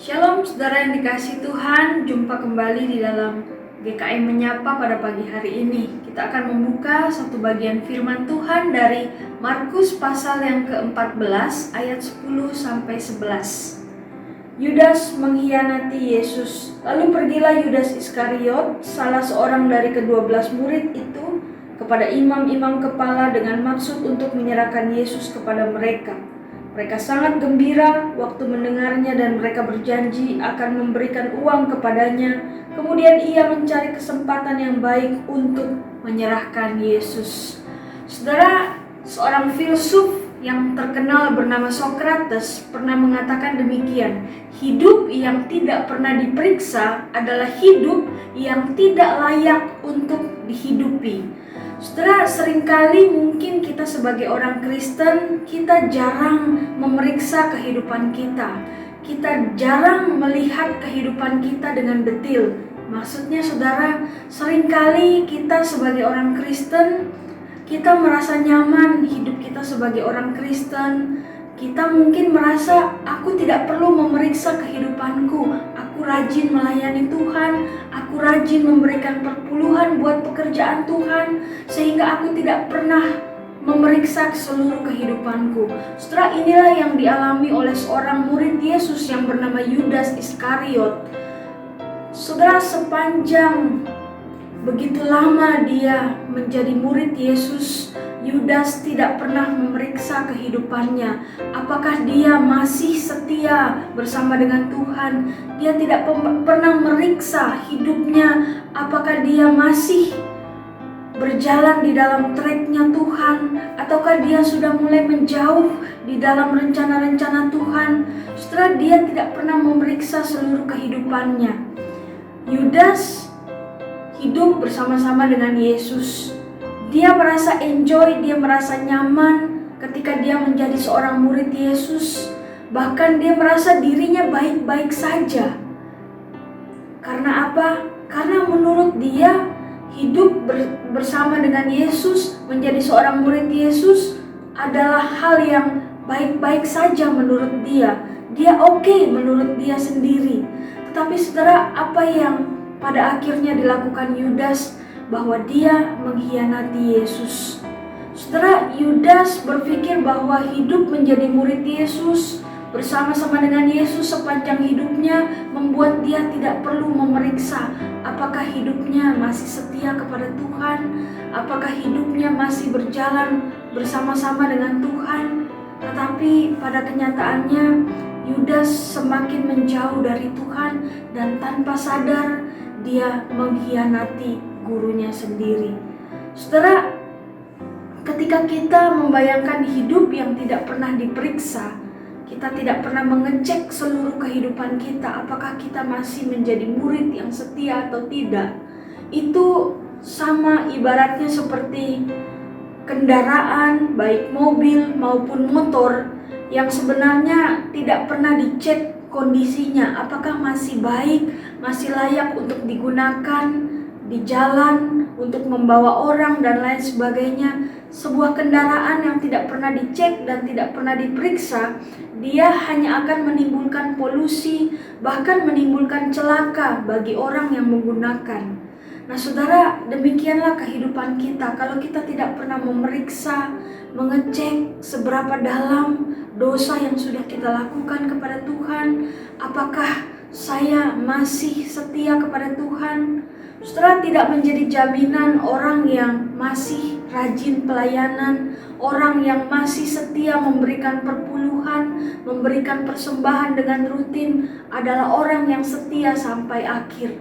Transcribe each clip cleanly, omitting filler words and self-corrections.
Shalom saudara yang dikasihi Tuhan, jumpa kembali di dalam GKM Menyapa pada pagi hari ini. Kita akan membuka satu bagian firman Tuhan dari Markus pasal yang ke-14 ayat 10-11. Yudas mengkhianati Yesus. Lalu pergilah Yudas Iskariot, salah seorang dari ke-12 murid itu, kepada imam-imam kepala dengan maksud untuk menyerahkan Yesus kepada mereka. Mereka sangat gembira waktu mendengarnya dan mereka berjanji akan memberikan uang kepadanya. Kemudian ia mencari kesempatan yang baik untuk menyerahkan Yesus. Saudara, seorang filsuf yang terkenal bernama Socrates pernah mengatakan demikian: hidup yang tidak pernah diperiksa adalah hidup yang tidak layak untuk dihidupi. Saudara, seringkali mungkin kita sebagai orang Kristen, kita jarang memeriksa kehidupan kita. Kita jarang melihat kehidupan kita dengan detail. Maksudnya saudara, seringkali kita sebagai orang Kristen, kita merasa nyaman hidup kita sebagai orang Kristen. Kita mungkin merasa, aku tidak perlu memeriksa kehidupanku. Aku rajin melayani Tuhan, aku rajin memberikan perpuluhan buat pekerjaan Tuhan, sehingga aku tidak pernah memeriksa seluruh kehidupanku. Setelah inilah yang dialami oleh seorang murid Yesus yang bernama Yudas Iskariot. Saudara, sepanjang begitu lama dia menjadi murid Yesus, Yudas tidak pernah memeriksa kehidupannya. Apakah dia masih setia bersama dengan Tuhan? Dia tidak pernah meriksa hidupnya. Apakah dia masih berjalan di dalam tracknya Tuhan? Ataukah dia sudah mulai menjauh di dalam rencana-rencana Tuhan? Setelah dia tidak pernah memeriksa seluruh kehidupannya. Yudas hidup bersama-sama dengan Yesus. Dia merasa enjoy, dia merasa nyaman ketika dia menjadi seorang murid Yesus. Bahkan dia merasa dirinya baik-baik saja. Karena apa? Karena menurut dia hidup bersama dengan Yesus, menjadi seorang murid Yesus adalah hal yang baik-baik saja menurut dia. Dia oke menurut dia sendiri. Tetapi saudara, apa yang pada akhirnya dilakukan Yudas? Bahwa dia mengkhianati Yesus. Saudara, Yudas berpikir bahwa hidup menjadi murid Yesus, bersama-sama dengan Yesus sepanjang hidupnya, membuat dia tidak perlu memeriksa apakah hidupnya masih setia kepada Tuhan, apakah hidupnya masih berjalan bersama-sama dengan Tuhan. Tetapi pada kenyataannya, Yudas semakin menjauh dari Tuhan dan tanpa sadar dia mengkhianati gurunya sendiri. Saudara, ketika kita membayangkan hidup yang tidak pernah diperiksa, kita tidak pernah mengecek seluruh kehidupan kita, apakah kita masih menjadi murid yang setia atau tidak. Itu sama ibaratnya seperti kendaraan, baik mobil maupun motor, yang sebenarnya tidak pernah dicek kondisinya, apakah masih baik, masih layak untuk digunakan di jalan, untuk membawa orang dan lain sebagainya. Sebuah kendaraan yang tidak pernah dicek dan tidak pernah diperiksa, dia hanya akan menimbulkan polusi, bahkan menimbulkan celaka bagi orang yang menggunakan. Nah saudara, demikianlah kehidupan kita. Kalau kita tidak pernah memeriksa, mengecek seberapa dalam dosa yang sudah kita lakukan kepada Tuhan, apakah saya masih setia kepada Tuhan? Saudara, tidak menjadi jaminan orang yang masih rajin pelayanan, orang yang masih setia memberikan perpuluhan, memberikan persembahan dengan rutin adalah orang yang setia sampai akhir.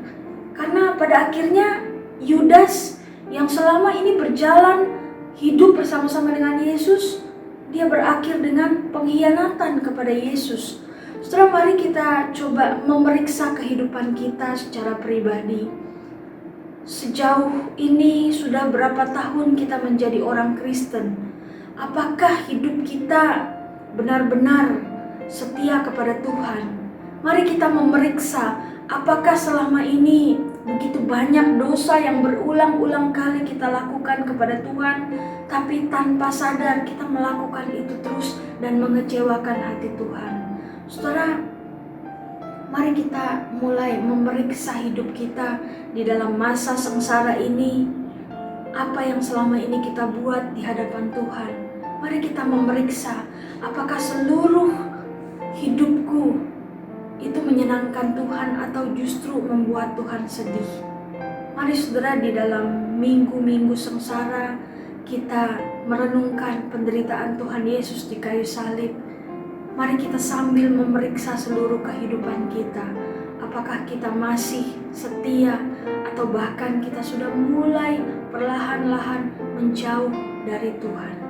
Karena pada akhirnya Yudas yang selama ini berjalan hidup bersama-sama dengan Yesus, dia berakhir dengan pengkhianatan kepada Yesus. Saudara, mari kita coba memeriksa kehidupan kita secara pribadi. Sejauh ini sudah berapa tahun kita menjadi orang Kristen? Apakah hidup kita benar-benar setia kepada Tuhan? Mari kita memeriksa apakah selama ini begitu banyak dosa yang berulang-ulang kali kita lakukan kepada Tuhan, tapi tanpa sadar kita melakukan itu terus dan mengecewakan hati Tuhan. Saudara, Mari kita mulai memeriksa hidup kita di dalam masa sengsara ini. Apa yang selama ini kita buat di hadapan Tuhan. Mari kita memeriksa apakah seluruh hidupku itu menyenangkan Tuhan atau justru membuat Tuhan sedih. Mari saudara, di dalam minggu-minggu sengsara kita merenungkan penderitaan Tuhan Yesus di kayu salib. Mari kita sambil memeriksa seluruh kehidupan kita. Apakah kita masih setia atau bahkan kita sudah mulai perlahan-lahan menjauh dari Tuhan.